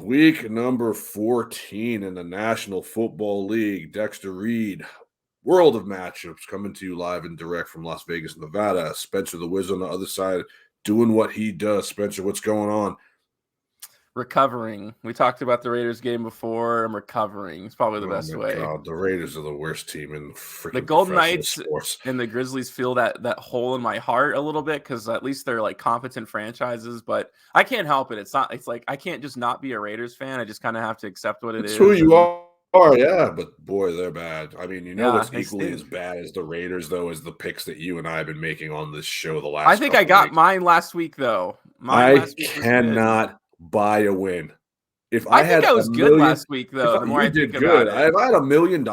Week number 14 in the National Football League. Dexter Reed, world of matchups coming to you live and direct from Las Vegas, Nevada. Spencer the Wiz on the other side doing what he does. Spencer, what's going on? Recovering. We talked about the Raiders game before. I'm recovering. It's probably the best way. God, the Raiders are the worst team in freaking the Golden professional Knights sports. And the Grizzlies feel that hole in my heart a little bit because at least they're like competent franchises. But I can't help it. It's like I can't just not be a Raiders fan. I just kind of have to accept what it is. It's who you are, yeah. But boy, they're bad. I mean, what's equally as bad as the Raiders, though, is the picks that you and I have been making on this show the last. I think I got mine last week, though. I cannot buy a win. If I think I was good last week, though. The more I think about it, if I had $1 million,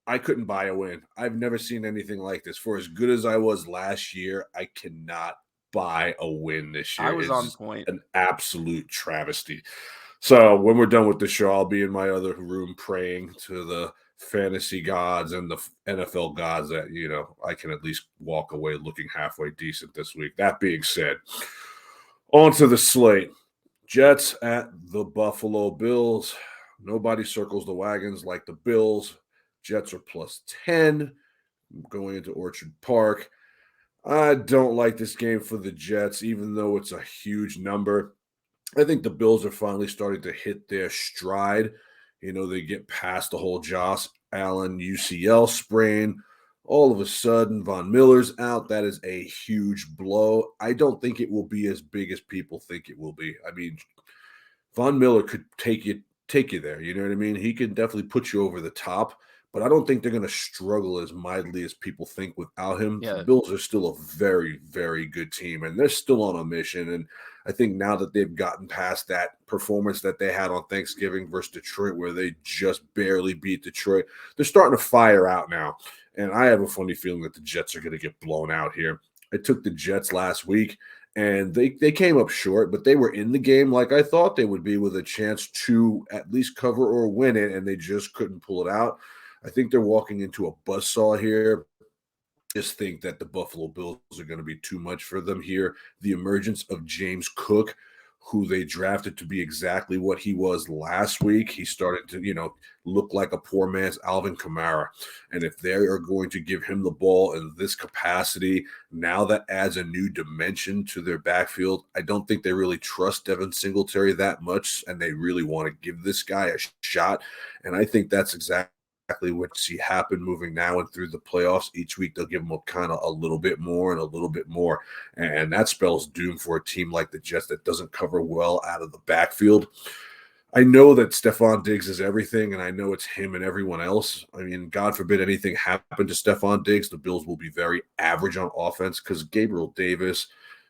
I couldn't buy a win. I've never seen anything like this. For as good as I was last year, I cannot buy a win this year. I was on point. An absolute travesty. So when we're done with the show, I'll be in my other room praying to the fantasy gods and the NFL gods that, I can at least walk away looking halfway decent this week. That being said, on to the slate. Jets at the Buffalo Bills. Nobody circles the wagons like the Bills. Jets are +10 going into Orchard Park. I don't like this game for the Jets, even though it's a huge number. I think the Bills are finally starting to hit their stride. They get past the whole Josh Allen UCL sprain. All of a sudden, Von Miller's out. That is a huge blow. I don't think it will be as big as people think it will be. I mean, Von Miller could take you there. You know what I mean? He can definitely put you over the top, but I don't think they're going to struggle as mightily as people think without him. Yeah. The Bills are still a very, very good team, and they're still on a mission. And I think now that they've gotten past that performance that they had on Thanksgiving versus Detroit, where they just barely beat Detroit, they're starting to fire out now. And I have a funny feeling that the Jets are going to get blown out here. I took the Jets last week, and they came up short, but they were in the game like I thought they would be, with a chance to at least cover or win it, and they just couldn't pull it out. I think they're walking into a buzzsaw here. Just think that the Buffalo Bills are going to be too much for them here. The emergence of James Cook, who they drafted to be exactly what he was last week. He started to, look like a poor man's Alvin Kamara. And if they are going to give him the ball in this capacity, now that adds a new dimension to their backfield. I don't think they really trust Devin Singletary that much, and they really want to give this guy a shot. And I think that's exactly what you see happen moving now and through the playoffs. Each week they'll give them kind of a little bit more and a little bit more, and that spells doom for a team like the Jets that doesn't cover well out of the backfield. I know that Stephon Diggs is everything, and I know it's him and everyone else. I mean, God forbid anything happen to Stephon Diggs, the Bills will be very average on offense because Gabriel Davis,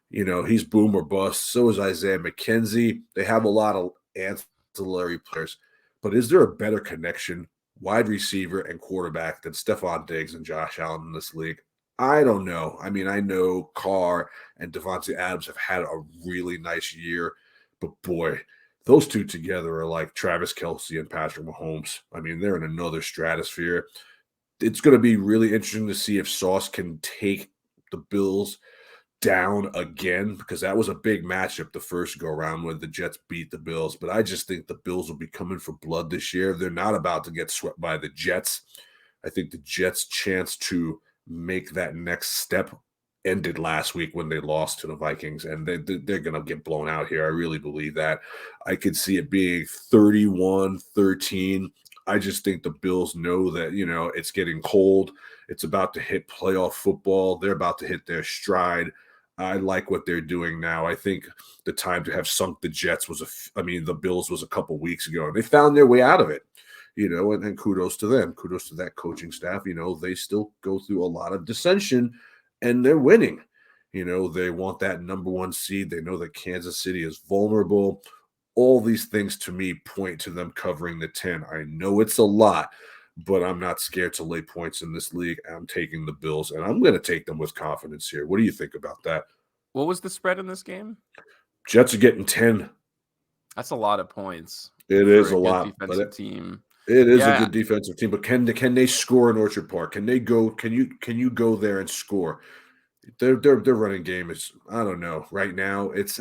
he's boom or bust. So is Isaiah McKenzie. They have a lot of ancillary players, but is there a better connection wide receiver and quarterback than Stephon Diggs and Josh Allen in this league? I don't know. I mean, I know Carr and Devontae Adams have had a really nice year, but boy, those two together are like Travis Kelce and Patrick Mahomes. I mean, they're in another stratosphere. It's going to be really interesting to see if Sauce can take the Bills down again, because that was a big matchup the first go around when the Jets beat the Bills. But I just think the Bills will be coming for blood this year. They're not about to get swept by the Jets. I think the Jets' chance to make that next step ended last week when they lost to the Vikings, and they're going to get blown out here. I really believe that. I could see it being 31-13. I just think the Bills know that, it's getting cold. It's about to hit playoff football. They're about to hit their stride. I like what they're doing now. I think the time to have sunk the Jets the Bills was a couple weeks ago, and they found their way out of it, and kudos to them. Kudos to that coaching staff. They still go through a lot of dissension, and they're winning. They want that number one seed. They know that Kansas City is vulnerable. All these things to me point to them covering the 10. I know it's a lot, but I'm not scared to lay points in this league. I'm taking the Bills, and I'm going to take them with confidence here. What do you think about that? What was the spread in this game? Jets are getting 10. That's a lot of points. It is a lot. Defensive team. It is a good defensive team, but can they score in Orchard Park? Can they go? Can you go there and score? Their running game is, I don't know. Right now, it's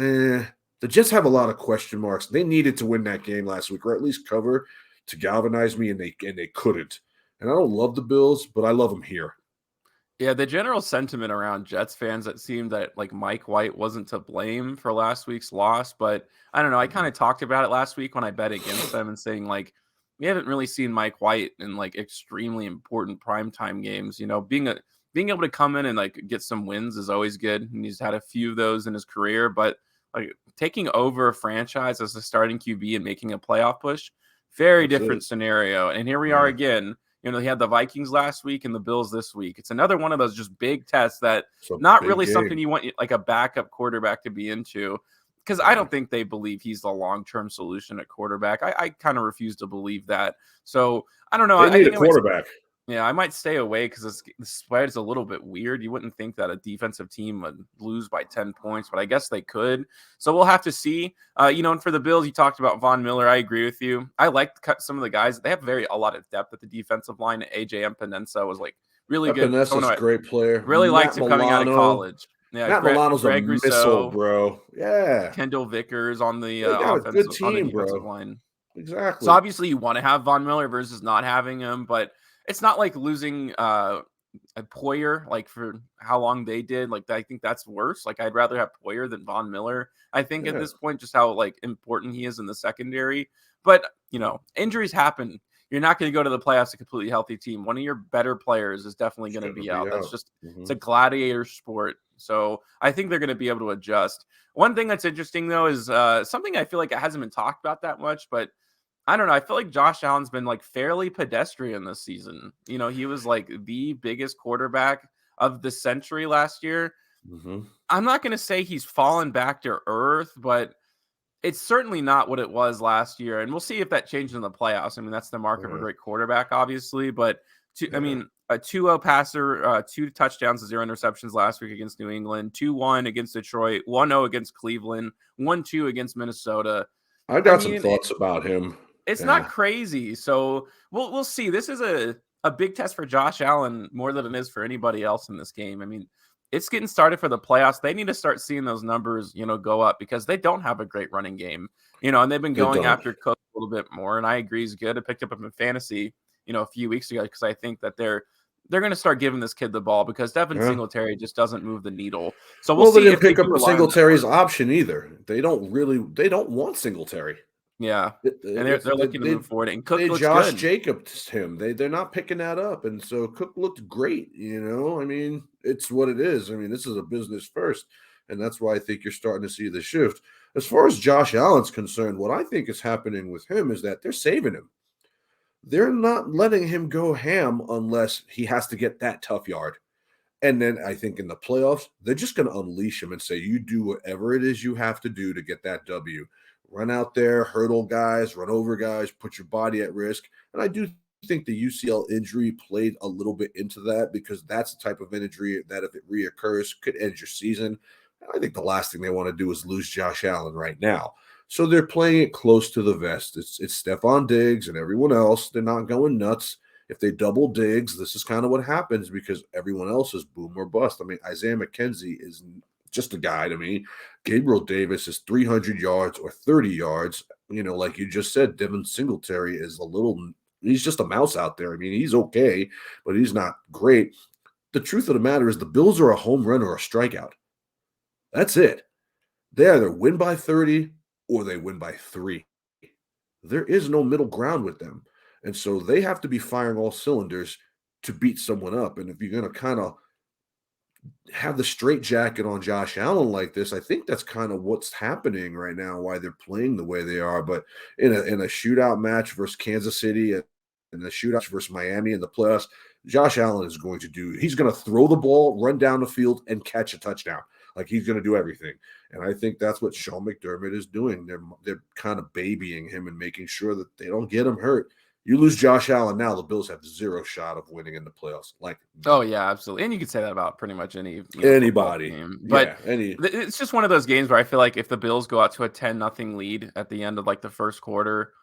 The Jets have a lot of question marks. They needed to win that game last week, or at least cover to galvanize me, and they couldn't. And I don't love the Bills, but I love them here. Yeah, the general sentiment around Jets fans, it seemed that like Mike White wasn't to blame for last week's loss, but I don't know. I kind Mhm. of talked about it last week when I bet against them and saying like we haven't really seen Mike White in like extremely important primetime games. Being able to come in and like get some wins is always good, and he's had a few of those in his career. But like taking over a franchise as a starting QB and making a playoff push, very That's it. different scenario. And here we are Yeah, again. They had the Vikings last week and the Bills this week. It's another one of those just big tests that it's a not big really something game. you want like a backup quarterback to be into, because I Yeah. don't think they believe he's the long-term solution at quarterback. I kind of refuse to believe that. So I don't know. They I need a think I might quarterback. yeah, I might stay away because the spread is a little bit weird. You wouldn't think that a defensive team would lose by 10 points, but I guess they could. So we'll have to see. And for the Bills, you talked about Von Miller. I agree with you. I like some of the guys. They have a lot of depth at the defensive line. AJ Epinesa was like really good. Someone Epinesta's who a I great player. really liked him coming out of college. Yeah, Matt Milano's a Greg missile, Rousseau, bro. Yeah. Kendall Vickers on the They got a good on the team, defensive bro. line. So Exactly. obviously you want to have Von Miller versus not having him, but it's not like losing a Poyer like for how long they did. Like I think that's worse. Like I'd rather have Poyer than Von Miller. I think at Yeah. this point, just how like important he is in the secondary. But injuries happen. You're not going to go to the playoffs a completely healthy team. One of your better players is definitely It's going to gonna be be out. That's out. just it's Mhm. a gladiator sport. So I think they're going to be able to adjust. One thing that's interesting though is something I feel like it hasn't been talked about that much, but I don't know. I feel like Josh Allen's been like fairly pedestrian this season. He was like the biggest quarterback of the century last year. Mhm. I'm not going to say he's fallen back to earth, but it's certainly not what it was last year. And we'll see if that changes in the playoffs. I mean, that's the mark of a Yeah. great quarterback, obviously. But Yeah. a 2-0 passer, 2 touchdowns, 0 interceptions last week against New England, 2-1 against Detroit, 1-0 against Cleveland, 1-2 against Minnesota. I I got some mean, thoughts about him. it's not Yeah. crazy. So we'll see. This is a big test for Josh Allen more than it is for anybody else in this game. I mean, it's getting started for the playoffs. They need to start seeing those numbers, go up because they don't have a great running game. And they've been They going don't. after Cook a little bit more. And I agree he's good. I picked up him in fantasy, a few weeks ago because I think that they're going to start giving this kid the ball because Devin Yeah. Singletary just doesn't move the needle. So we'll Well, they see didn't if they pick do up rely on that Singletary's more. option either. They don't want Singletary. Yeah. And they're It's they're looking to move forward. And Cook they looks Josh good. Jacobs him. They're not picking that up, and so Cook looked great. I mean, it's what it is. I mean, this is a business first, and that's why I think you're starting to see the shift. As far as Josh Allen's concerned, what I think is happening with him is that they're saving him. They're not letting him go ham unless he has to get that tough yard. And then I think in the playoffs, they're just going to unleash him and say, you do whatever it is you have to do to get that W. Run out there, hurdle guys, run over guys, put your body at risk. And I do think the UCL injury played a little bit into that because that's the type of injury that if it reoccurs could end your season. I think the last thing they want to do is lose Josh Allen right now. So they're playing it close to the vest. It's Stephon Diggs and everyone else. They're not going nuts. If they double Diggs, this is kind of what happens because everyone else is boom or bust. I mean, Isaiah McKenzie is just a guy to me. Gabriel Davis is 300 yards or 30 yards. Like you just said, Devin Singletary is he's just a mouse out there. I mean, he's okay, but he's not great. The truth of the matter is the Bills are a home run or a strikeout. That's it. They either win by 30 or they win by 3. There is no middle ground with them. And so they have to be firing all cylinders to beat someone up. And if you're going to kind of have the straight jacket on Josh Allen like this, I think that's kind of what's happening right now, why they're playing the way they are. But in a shootout match versus Kansas City and the shootout versus Miami in the playoffs, Josh Allen is he's going to throw the ball, run down the field, and catch a touchdown. Like he's going to do everything. And I think that's what Sean McDermott is doing. They're kind of babying him and making sure that they don't get him hurt. You lose Josh Allen now, the Bills have zero shot of winning in the playoffs. Like Oh none. yeah, absolutely. And you could say that about pretty much any, football Anybody. team. But Yeah. Any it's just one of those games where I feel like if the Bills go out to a 10-0 lead at the end of like the first quarter,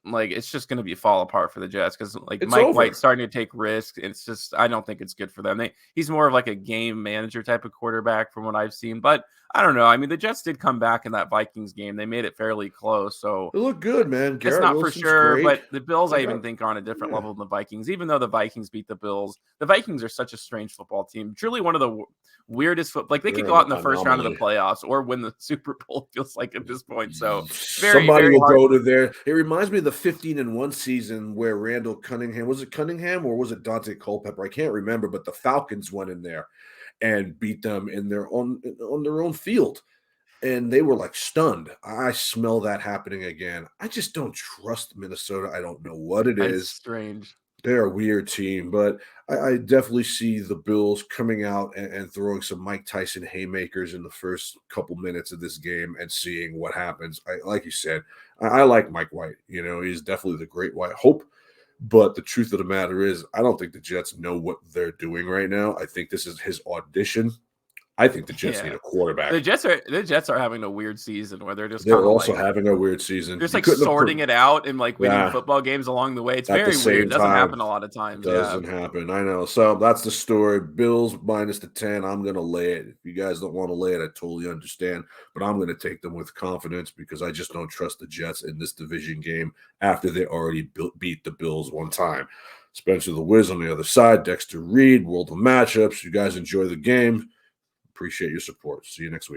like it's just going to be fall apart for the Jets because like It's Mike over. White's starting to take risks. It's just I don't think it's good for them. He's more of like a game manager type of quarterback from what I've seen. But I don't know. I mean, the Jets did come back in that Vikings game. They made it fairly close. So They look good, man. it's Garrett not for Wilson's sure, great. but the Bills, They I even got think, are on a different yeah. level than the Vikings. Even though the Vikings beat the Bills, the Vikings are such a strange football team. Truly one of the weirdest like they could They're go an out in the first round of the anomaly. playoffs or win the Super Bowl. It feels like at this point. So very, Somebody very will hard. go to there. It reminds me of the 15-1 season where Randall Cunningham was it Cunningham or was it Dante Culpepper? I can't remember, but the Falcons went in there and beat them in their on their own field. And they were like stunned. I smell that happening again. I just don't trust Minnesota. I don't know what it It's is. strange. They're a weird team, but I definitely see the Bills coming out and throwing some Mike Tyson haymakers in the first couple minutes of this game and seeing what happens. Like you said, I like Mike White. You know, he's definitely the great white hope. But the truth of the matter is, I don't think the Jets know what they're doing right now. I think this is his audition. I think the Jets need Yeah. a quarterback. The Jets are having a weird season where they're just They're kind of also like having a weird season. just You like couldn't have sorting it out and like winning yeah, football games along the way. It's at the very weird. same It doesn't time. happen a lot of times. Yeah. Doesn't happen. I know. So that's the story. Bills minus the 10. I'm going to lay it. If you guys don't want to lay it, I totally understand. But I'm going to take them with confidence because I just don't trust the Jets in this division game after they already beat the Bills one time. Spencer the Wiz on the other side. Dexter Reed, World of Matchups. You guys enjoy the game. Appreciate your support. See you next week.